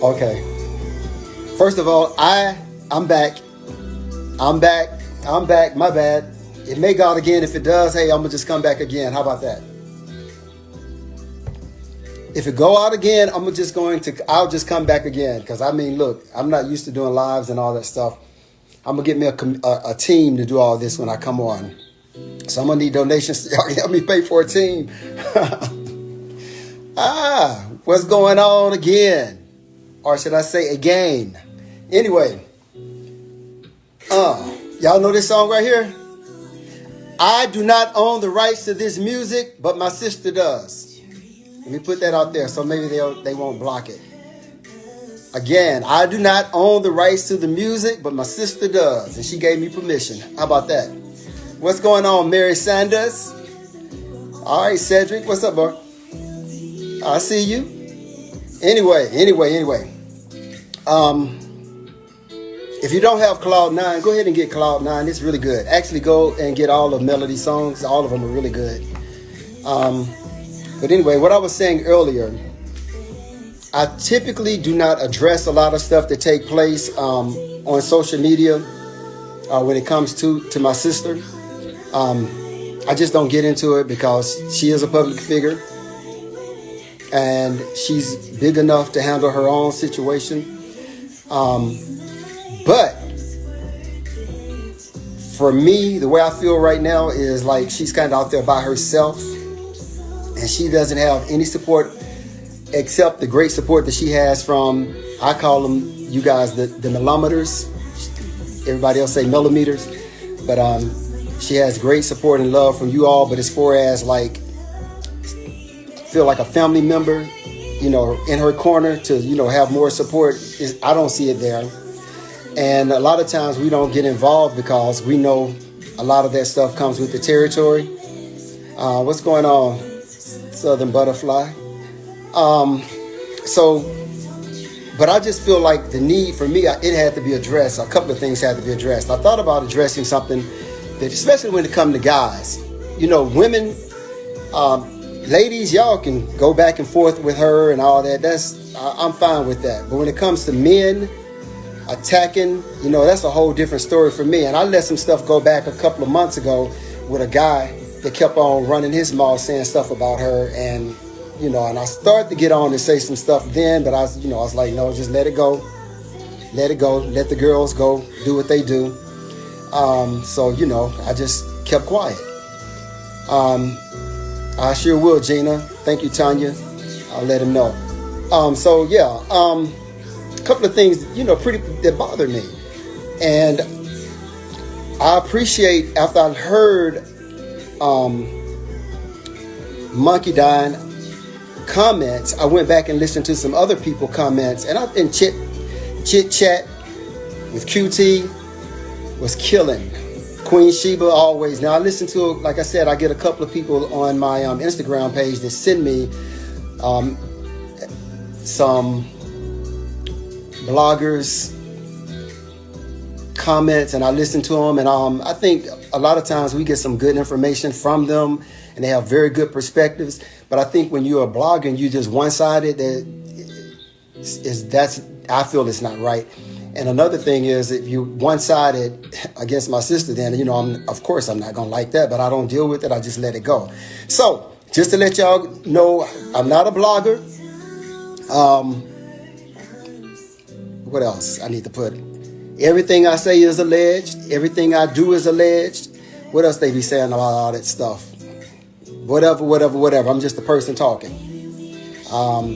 Okay. First of all, I'm back. I'm back. My bad. It may go out again. If it does, hey, I'm gonna just come back again. How about that? If it go out again, I'll just come back again. Because I mean, look, I'm not used to doing lives and all that stuff. I'm gonna get me a team to do all this when I come on. So I'm gonna need donations. Y'all help me pay for a team. What's going on again? Or should I say again? Anyway, y'all know this song right here? I do not own the rights to this music, but my sister does. Let me put that out there so maybe they won't block it. Again, I do not own the rights to the music, but my sister does. And she gave me permission. How about that? What's going on, Mary Sanders? All right, Cedric. What's up, bro? I see you. Anyway. If you don't have Cloud9, go ahead and get Cloud9. It's really good. Actually, go and get all the Melody songs. All of them are really good. But anyway, what I was saying earlier, I typically do not address a lot of stuff that take place on social media when it comes to my sister. I just don't get into it because she is a public figure and she's big enough to handle her own situation. But for me, the way I feel right now is like she's kind of out there by herself and she doesn't have any support except the great support that she has from, I call them, you guys, the mellometers. Everybody else say millimeters. But she has great support and love from you all. But as far as like, feel like a family member, you know, in her corner to, you know, have more support, I don't see it there. And a lot of times we don't get involved because we know a lot of that stuff comes with the territory. What's going on, Southern Butterfly? But I just feel like the need for me, it had to be addressed. A couple of things had to be addressed. I thought about addressing something that, especially when it comes to guys, you know, women, ladies, y'all can go back and forth with her and all that. I'm fine with that. But when it comes to men attacking, you know, that's a whole different story for me. And I let some stuff go back a couple of months ago with a guy that kept on running his mouth saying stuff about her. And, you know, and I started to get on and say some stuff then, but I was like, no, just let it go. Let it go. Let the girls go do what they do. So, you know, I just kept quiet. I sure will, Gina. Thank you, Tanya. I'll let him know. A couple of things, you know, that bother me. And I appreciate, after I heard Muncki comments, I went back and listened to some other people comments, and chit chat with QT was killing. Queen Sheba always. Now I listen to, like I said, I get a couple of people on my Instagram page that send me some bloggers comments, and I listen to them, and I think a lot of times we get some good information from them, and they have very good perspectives. But I think when you're a blogger and you just one-sided, I feel it's not right. And another thing is, if you one-sided against my sister, then, you know, of course I'm not going to like that, but I don't deal with it. I just let it go. So just to let y'all know, I'm not a blogger. What else I need to put? Everything I say is alleged. Everything I do is alleged. What else they be saying about all that stuff? Whatever. I'm just a person talking.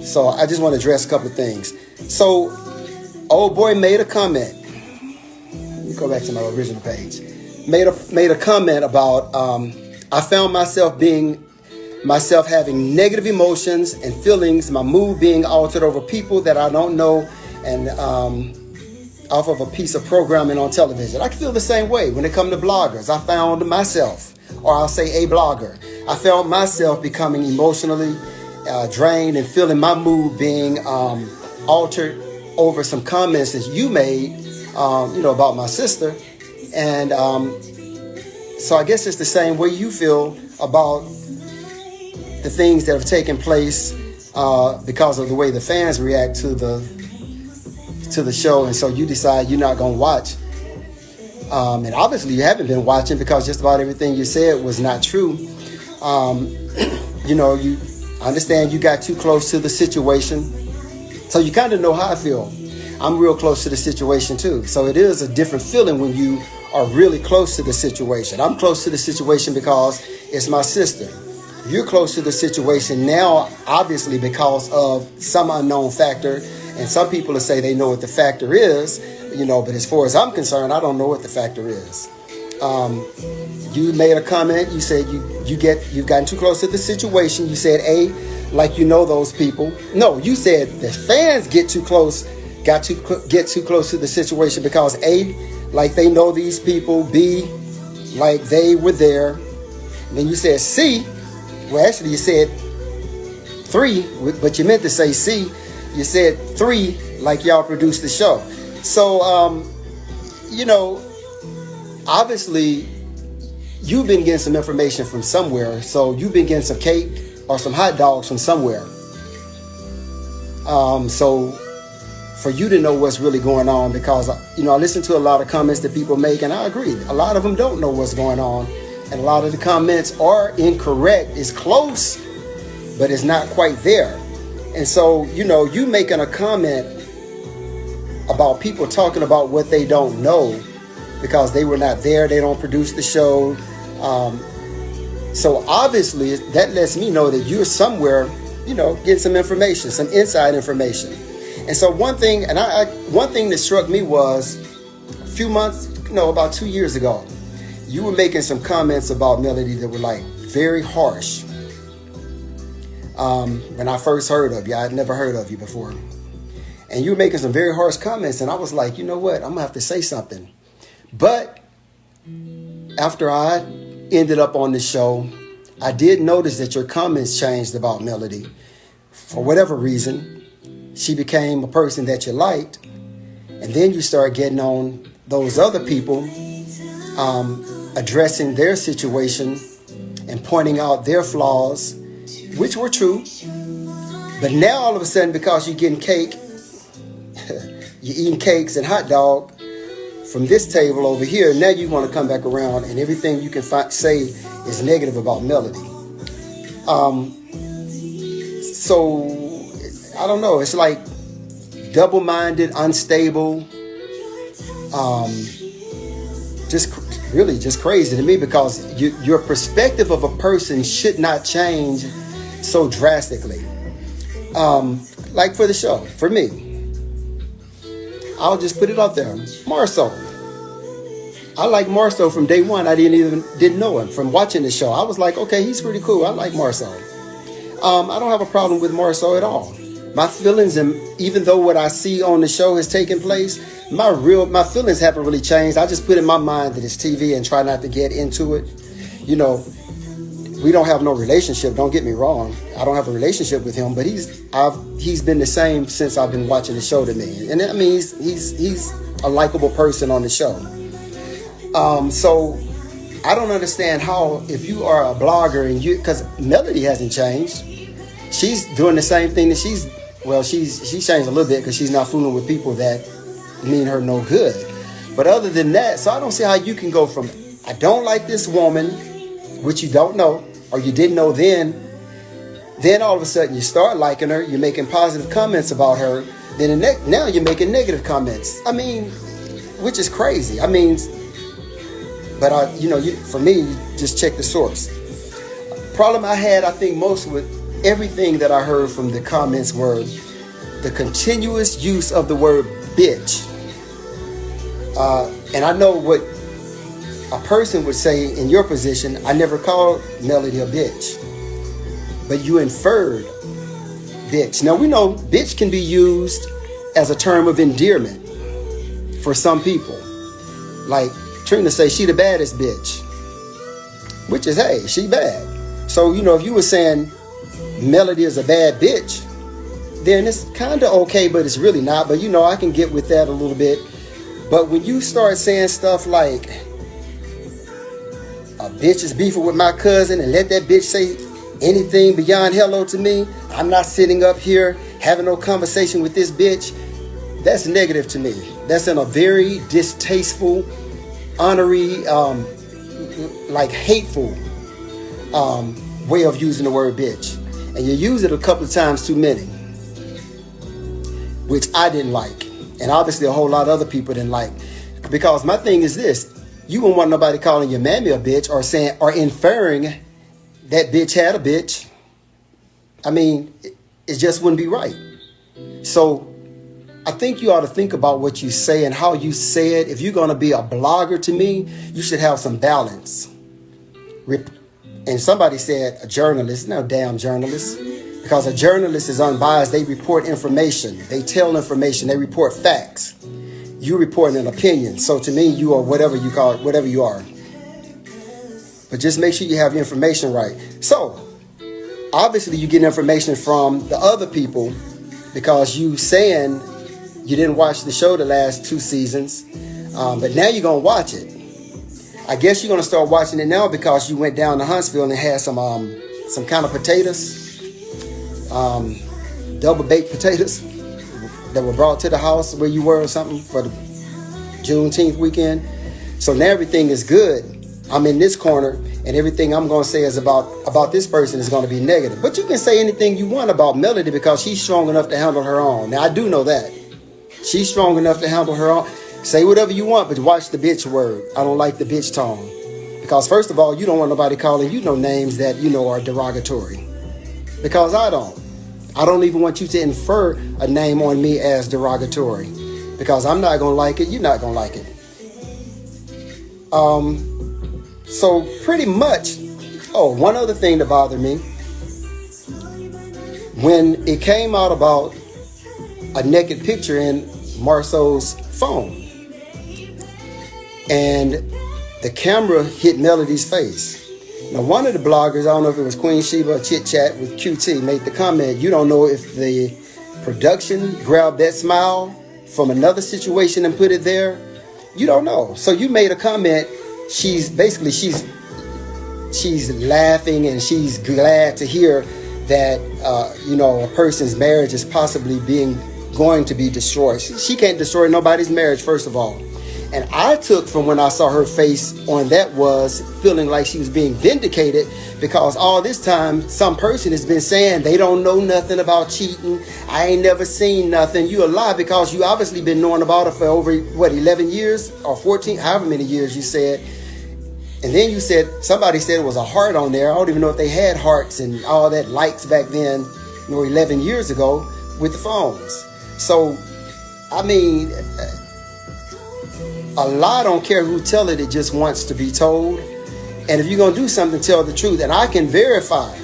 So I just want to address a couple of things. So old boy made a comment. Let me go back to my original page. Made a comment about I found myself having negative emotions and feelings, my mood being altered over people that I don't know, and off of a piece of programming on television. I feel the same way when it comes to bloggers. I found myself, or I'll say a blogger, I found myself becoming emotionally drained and feeling my mood being altered over some comments that you made, about my sister. And so I guess it's the same way you feel about the things that have taken place because of the way the fans react to the to the show, and so you decide you're not going to watch. And obviously you haven't been watching because just about everything you said was not true. You understand you got too close to the situation. So you kind of know how I feel. I'm real close to the situation too. So it is a different feeling when you are really close to the situation. I'm close to the situation because it's my sister. You're close to the situation now, obviously, because of some unknown factor. And some people will say they know what the factor is, but as far as I'm concerned, I don't know what the factor is. You made a comment. You said you've gotten too close to the situation. You said, like those people. No, you said the fans get too close to the situation because A, like they know these people. B, like they were there. And then you said C. Well, actually you said 3, but you meant to say C. You said 3, like y'all produced the show. So, obviously you've been getting some information from somewhere. So you've been getting some cake or some hot dogs from somewhere. So for you to know what's really going on, because, I listen to a lot of comments that people make, and I agree. A lot of them don't know what's going on. And a lot of the comments are incorrect. It's close, but it's not quite there. And so, you making a comment about people talking about what they don't know because they were not there. They don't produce the show. So obviously that lets me know that you're somewhere, getting some information, some inside information. And so one thing that struck me was a few months, about 2 years ago, you were making some comments about Melody that were like very harsh. When I first heard of you, I had never heard of you before. And you were making some very harsh comments, and I was like, you know what, I'm gonna have to say something. But after I ended up on the show, I did notice that your comments changed about Melody. For whatever reason, she became a person that you liked. And then you start getting on those other people, addressing their situation and pointing out their flaws, which were true. But now all of a sudden, because you're getting cake, you're eating cakes and hot dog from this table over here, now you want to come back around and everything you can say is negative about Melody. So I don't know, it's like double-minded, unstable, just crazy to me, because your perspective of a person should not change so drastically. Like for the show, for me, I'll just put it out there. Marceau. I like Marceau from day one. I didn't know him. From watching the show, I was like, okay, he's pretty cool. I like Marceau. I don't have a problem with Marceau at all. My feelings, and even though what I see on the show has taken place, my feelings haven't really changed. I just put in my mind that it's TV and try not to get into it. We don't have no relationship. Don't get me wrong. I don't have a relationship with him, but he's been the same since I've been watching the show to me. And I mean, he's a likable person on the show. So I don't understand how, if you are a blogger and because Melody hasn't changed. She's doing the same thing that she's changed a little bit because she's not fooling with people that mean her no good. But other than that, so I don't see how you can go from, I don't like this woman, which you don't know, or you didn't know then all of a sudden you start liking her, you're making positive comments about her, then now you're making negative comments. I mean, which is crazy. I mean, but for me, you just check the source. Problem I had, I think, most with everything that I heard from the comments were the continuous use of the word bitch. And I know what a person would say in your position. I never called Melody a bitch, but you inferred bitch. Now we know bitch can be used as a term of endearment for some people. Like Trina say she the baddest bitch, which is, hey, she bad. So, if you were saying Melody is a bad bitch, then it's kind of okay, but it's really not. But, I can get with that a little bit. But when you start saying stuff like, a bitch is beefing with my cousin, and let that bitch say anything beyond hello to me, I'm not sitting up here having no conversation with this bitch. That's negative to me. That's in a very distasteful, honorary, like hateful way of using the word bitch. And you use it a couple of times too many, which I didn't like. And obviously a whole lot of other people didn't like. Because my thing is this, you wouldn't want nobody calling your mammy a bitch or saying or inferring that bitch had a bitch. I mean, it just wouldn't be right. So I think you ought to think about what you say and how you say it. If you're going to be a blogger to me, you should have some balance. And somebody said a journalist, no damn journalist, because a journalist is unbiased. They report information. They tell information. They report facts. You report an opinion. So to me, you are whatever you call it, whatever you are. But just make sure you have your information right. So obviously you get information from the other people because you saying you didn't watch the show the last 2 seasons. But now you're going to watch it. I guess you're going to start watching it now because you went down to Huntsville and had some kind of potatoes, double baked potatoes that were brought to the house where you were or something for the Juneteenth weekend. So now everything is good. I'm in this corner and everything I'm going to say is about this person is going to be negative. But you can say anything you want about Melody because she's strong enough to handle her own. Now I do know that. She's strong enough to handle her own. Say whatever you want, but watch the bitch word. I don't like the bitch tone. Because first of all, you don't want nobody calling you no names that you know are derogatory. Because I don't. I don't even want you to infer a name on me as derogatory. Because I'm not going to like it, you're not going to like it. So pretty much, one other thing that bothered me. When it came out about a naked picture in Marceau's phone. And the camera hit Melody's face. Now, one of the bloggers, I don't know if it was Queen Sheba or Chit Chat with QT, made the comment, you don't know if the production grabbed that smile from another situation and put it there. You don't know. So you made a comment. She's laughing and she's glad to hear that, a person's marriage is possibly going to be destroyed. She can't destroy nobody's marriage, first of all. And I took from when I saw her face on that was feeling like she was being vindicated because all this time some person has been saying they don't know nothing about cheating. I ain't never seen nothing. You a lie because you obviously been knowing about her for over, 11 years or 14, however many years you said. And then you said, somebody said it was a heart on there. I don't even know if they had hearts and all that likes back then, 11 years ago with the phones. So, I mean, a lie don't care who tell it, it just wants to be told. And if you're going to do something, tell the truth. And I can verify.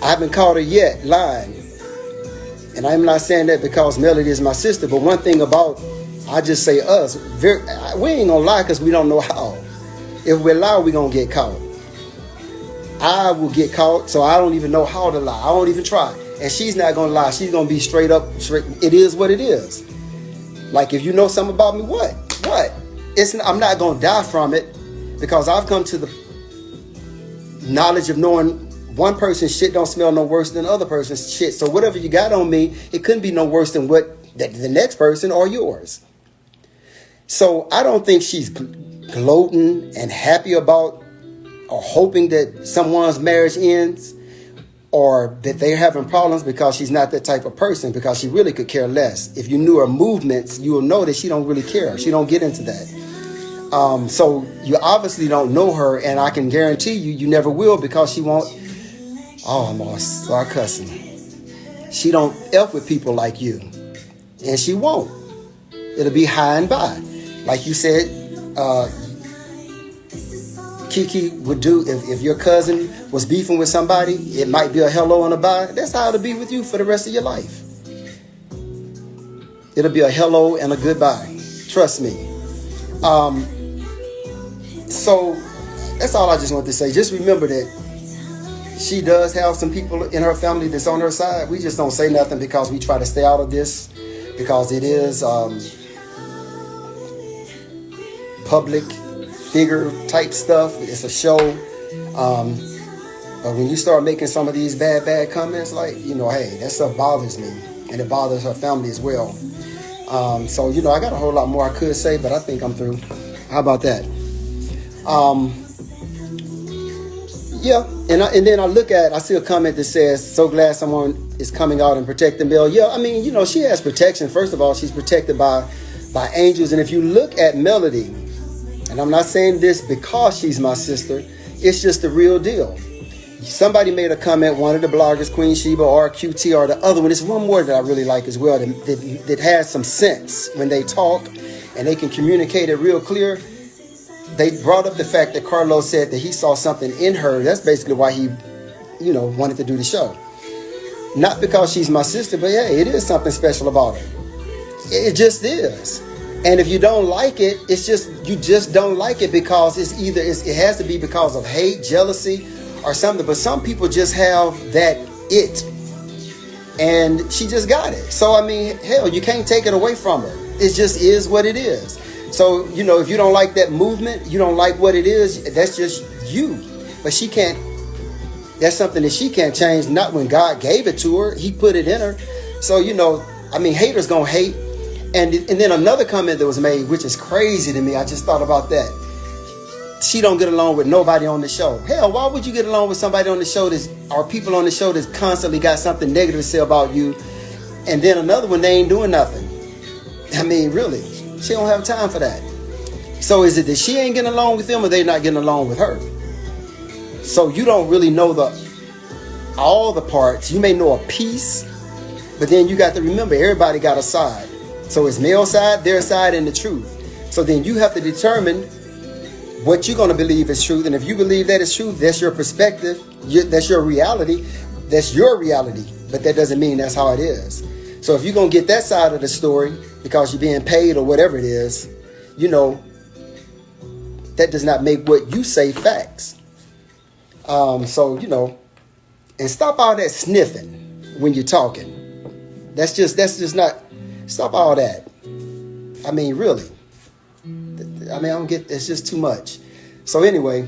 I haven't caught her yet lying. And I'm not saying that because Melody is my sister. But one thing about, I just say us, we ain't going to lie because we don't know how. If we lie, we're going to get caught. I will get caught, so I don't even know how to lie. I won't even try. And she's not going to lie. She's going to be straight up. It is what it is. Like, if you know something about me, what? I'm not going to die from it because I've come to the knowledge of knowing one person's shit don't smell no worse than the other person's shit. So whatever you got on me, it couldn't be no worse than what the next person or yours. So I don't think she's gloating and happy about or hoping that someone's marriage ends or that they're having problems because she's not that type of person, because she really could care less. If you knew her movements, you will know that she don't really care. She don't get into that. So you obviously don't know her, and I can guarantee you never will because she won't. Oh, I'm gonna start cussing. She don't F with people like you, and she won't. It'll be high and by. Like you said, Kiki would do if your cousin was beefing with somebody, it might be a hello and a bye. That's how it'll be with you for the rest of your life. It'll be a hello and a goodbye. Trust me. So that's all I just want to say. Just remember that she does have some people in her family that's on her side. We just don't say nothing because we try to stay out of this because it is public figure type stuff. It's a show. But when you start making some of these bad comments, like, hey, that stuff bothers me. and it bothers her family as well. So, you know, I got a whole lot more I could say, but I think I'm through. How about that? Yeah, and then I see a comment that says, so glad someone is coming out and protecting Bill. Yeah, I mean, you know, she has protection. First of all, she's protected by angels. And if you look at Melody, and I'm not saying this because she's my sister, it's just the real deal. Somebody made a comment, one of the bloggers, Queen Sheba or QT or the other one. It's one more that I really like as well, that has some sense when they talk and they can communicate it real clear. They brought up the fact that Carlos said that he saw something in her. That's basically why he, you know, wanted to do the show. Not because she's my sister, but yeah, it is something special about her. It just is. And if you don't like it, it's just, you just don't like it because it has to be because of hate, jealousy, or something. But some people just have that it. And she just got it. So, I mean, hell, you can't take it away from her. It just is what it is. So, you know, if you don't like that movement, you don't like what it is, that's just you. But she can't, that's something that she can't change. Not when God gave it to her. He put it in her. So, you know, I mean, haters gonna hate. And then another comment that was made, which is crazy to me, I just thought about that. She don't get along with nobody on the show. Hell, why would you get along with somebody on the show or people on the show that's constantly got something negative to say about you? And then another one, they ain't doing nothing. I mean, really, she don't have time for that. So is it that she ain't getting along with them or they not getting along with her? So you don't really know all the parts. You may know a piece, but then you got to remember, everybody got a side. So it's male side, their side, and the truth. So then you have to determine what you're going to believe is truth. And if you believe that is truth, that's your perspective. That's your reality. That's your reality. But that doesn't mean that's how it is. So if you're going to get that side of the story because you're being paid or whatever it is, you know, that does not make what you say facts. So, you know, and stop all that sniffing when you're talking. That's just not, stop all that. I mean, really. I mean, I don't get, it's just too much. So anyway,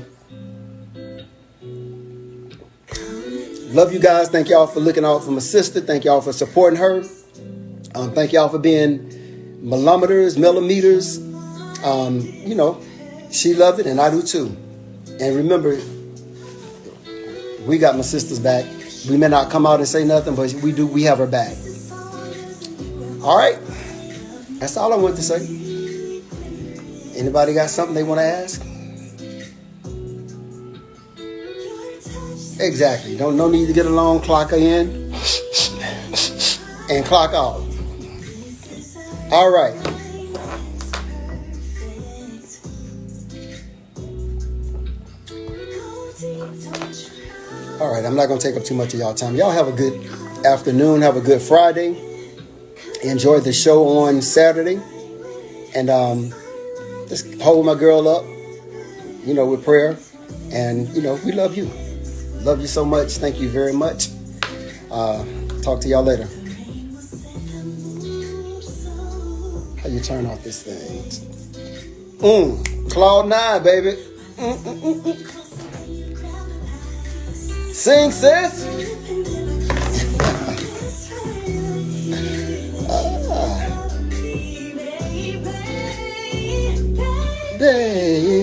love you guys. Thank y'all for looking out for my sister. Thank y'all for supporting her. Thank y'all for being millimeters. You know, she loved it and I do too. And remember, we got my sister's back. We may not come out and say nothing, but we have her back. All right. That's all I want to say. Anybody got something they want to ask? Exactly. No need to get a long clock in and clock out. All right. All right. I'm not going to take up too much of y'all time. Y'all have a good afternoon. Have a good Friday. Enjoy the show on Saturday. And just hold my girl up, you know, with prayer. And, you know, we love you. Love you so much. Thank you very much. Talk to y'all later. How you turn off this thing? Cloud 9, baby. Sing, sis. Baby.